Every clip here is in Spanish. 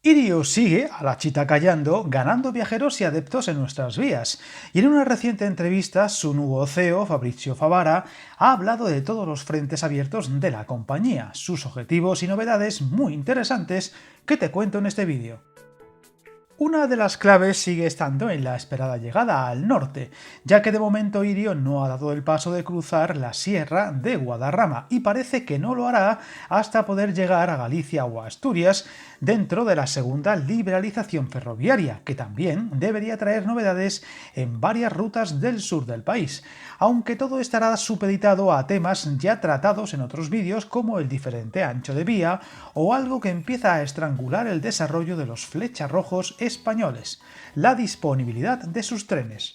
Irio sigue, a la chita callando, ganando viajeros y adeptos en nuestras vías, y en una reciente entrevista su nuevo CEO, Fabrizio Favara, ha hablado de todos los frentes abiertos de la compañía, sus objetivos y novedades muy interesantes que te cuento en este vídeo. Una de las claves sigue estando en la esperada llegada al norte, ya que de momento Irio no ha dado el paso de cruzar la sierra de Guadarrama y parece que no lo hará hasta poder llegar a Galicia o a Asturias dentro de la segunda liberalización ferroviaria, que también debería traer novedades en varias rutas del sur del país, aunque todo estará supeditado a temas ya tratados en otros vídeos como el diferente ancho de vía o algo que empieza a estrangular el desarrollo de los flechas rojos españoles, la disponibilidad de sus trenes.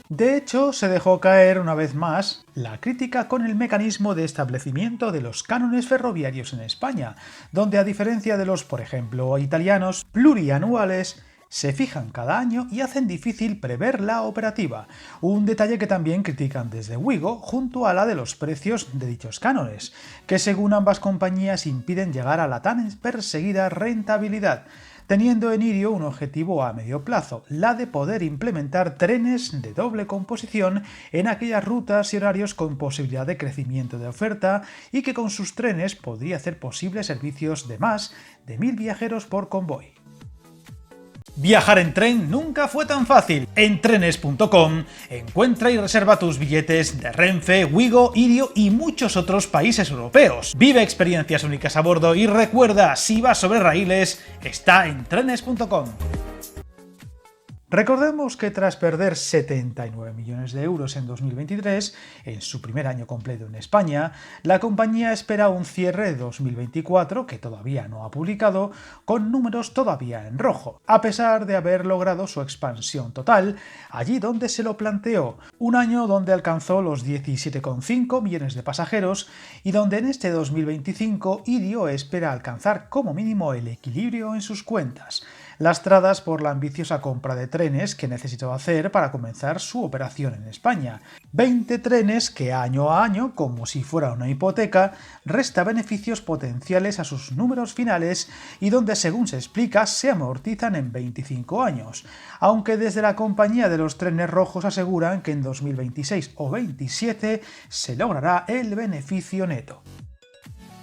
De hecho, se dejó caer una vez más la crítica con el mecanismo de establecimiento de los cánones ferroviarios en España, donde a diferencia de los, por ejemplo, italianos, plurianuales, se fijan cada año y hacen difícil prever la operativa, un detalle que también critican desde Wigo junto a la de los precios de dichos cánones, que según ambas compañías impiden llegar a la tan perseguida rentabilidad, teniendo en Irio un objetivo a medio plazo, la de poder implementar trenes de doble composición en aquellas rutas y horarios con posibilidad de crecimiento de oferta y que con sus trenes podría hacer posibles servicios de más de 1000 viajeros por convoy. Viajar en tren nunca fue tan fácil. En trenes.com encuentra y reserva tus billetes de Renfe, Wigo, Irio y muchos otros países europeos. Vive experiencias únicas a bordo y recuerda, si vas sobre raíles, está en trenes.com. Recordemos que tras perder 79 millones de euros en 2023, en su primer año completo en España, la compañía espera un cierre de 2024, que todavía no ha publicado, con números todavía en rojo, a pesar de haber logrado su expansión total, allí donde se lo planteó, un año donde alcanzó los 17,5 millones de pasajeros y donde en este 2025 Irio espera alcanzar como mínimo el equilibrio en sus cuentas, lastradas por la ambiciosa compra de trenes que necesitó hacer para comenzar su operación en España. 20 trenes que año a año, como si fuera una hipoteca, resta beneficios potenciales a sus números finales y donde, según se explica, se amortizan en 25 años, aunque desde la compañía de los trenes rojos aseguran que en 2026 o 2027 se logrará el beneficio neto.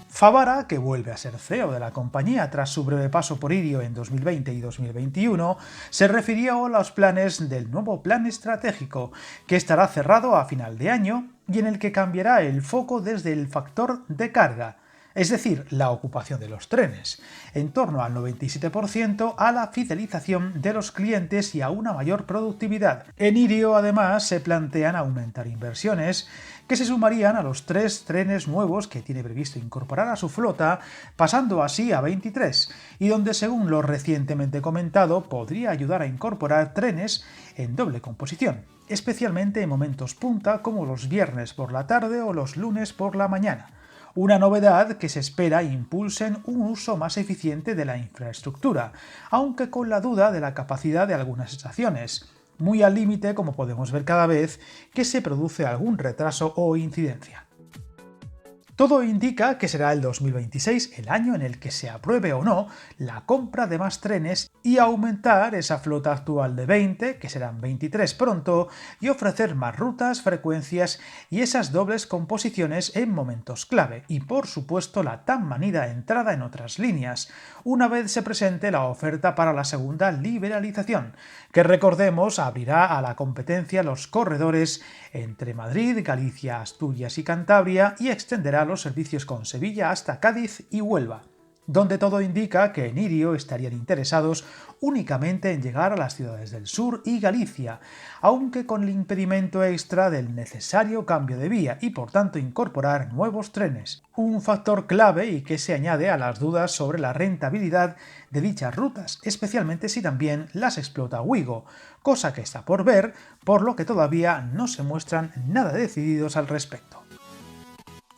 Favara, que vuelve a ser CEO de la compañía tras su breve paso por Irio en 2020 y 2021, se refirió a los planes del nuevo plan estratégico, que estará cerrado a final de año y en el que cambiará el foco desde el factor de carga, es decir, la ocupación de los trenes, en torno al 97% a la fidelización de los clientes y a una mayor productividad. En Irio, además, se plantean aumentar inversiones que se sumarían a los 3 trenes nuevos que tiene previsto incorporar a su flota, pasando así a 23, y donde, según lo recientemente comentado, podría ayudar a incorporar trenes en doble composición, especialmente en momentos punta como los viernes por la tarde o los lunes por la mañana. Una novedad que se espera impulsen un uso más eficiente de la infraestructura, aunque con la duda de la capacidad de algunas estaciones, muy al límite como podemos ver cada vez que se produce algún retraso o incidencia. Todo indica que será el 2026 el año en el que se apruebe o no la compra de más trenes y aumentar esa flota actual de 20, que serán 23 pronto, y ofrecer más rutas, frecuencias y esas dobles composiciones en momentos clave, y por supuesto la tan manida entrada en otras líneas, una vez se presente la oferta para la segunda liberalización, que recordemos abrirá a la competencia los corredores entre Madrid, Galicia, Asturias y Cantabria y extenderá los servicios con Sevilla hasta Cádiz y Huelva, donde todo indica que en Irio estarían interesados únicamente en llegar a las ciudades del sur y Galicia, aunque con el impedimento extra del necesario cambio de vía y por tanto incorporar nuevos trenes, un factor clave y que se añade a las dudas sobre la rentabilidad de dichas rutas, especialmente si también las explota Wigo, cosa que está por ver, por lo que todavía no se muestran nada decididos al respecto.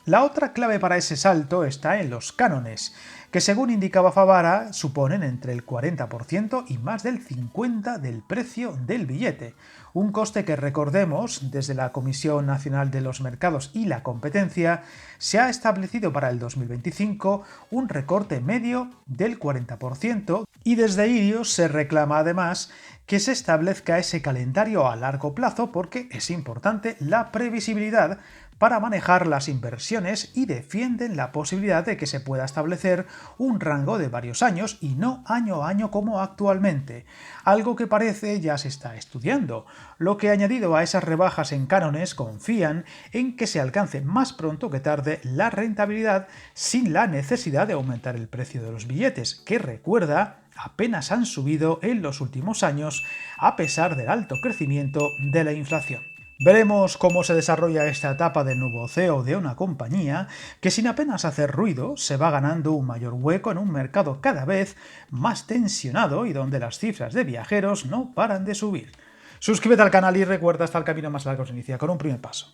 La otra clave para ese salto está en los cánones, que según indicaba Favara suponen entre el 40% y más del 50% del precio del billete, un coste que, recordemos, desde la Comisión Nacional de los Mercados y la Competencia se ha establecido para el 2025 un recorte medio del 40%, y desde Irios se reclama además que se establezca ese calendario a largo plazo porque es importante la previsibilidad para manejar las inversiones y defienden la posibilidad de que se pueda establecer un rango de varios años y no año a año como actualmente, algo que parece ya se está estudiando, lo que añadido a esas rebajas en cánones confían en que se alcance más pronto que tarde la rentabilidad sin la necesidad de aumentar el precio de los billetes, que recuerda apenas han subido en los últimos años a pesar del alto crecimiento de la inflación. Veremos cómo se desarrolla esta etapa del nuevo CEO de una compañía que sin apenas hacer ruido se va ganando un mayor hueco en un mercado cada vez más tensionado y donde las cifras de viajeros no paran de subir. Suscríbete al canal y recuerda, hasta el camino más largo se inicia con un primer paso.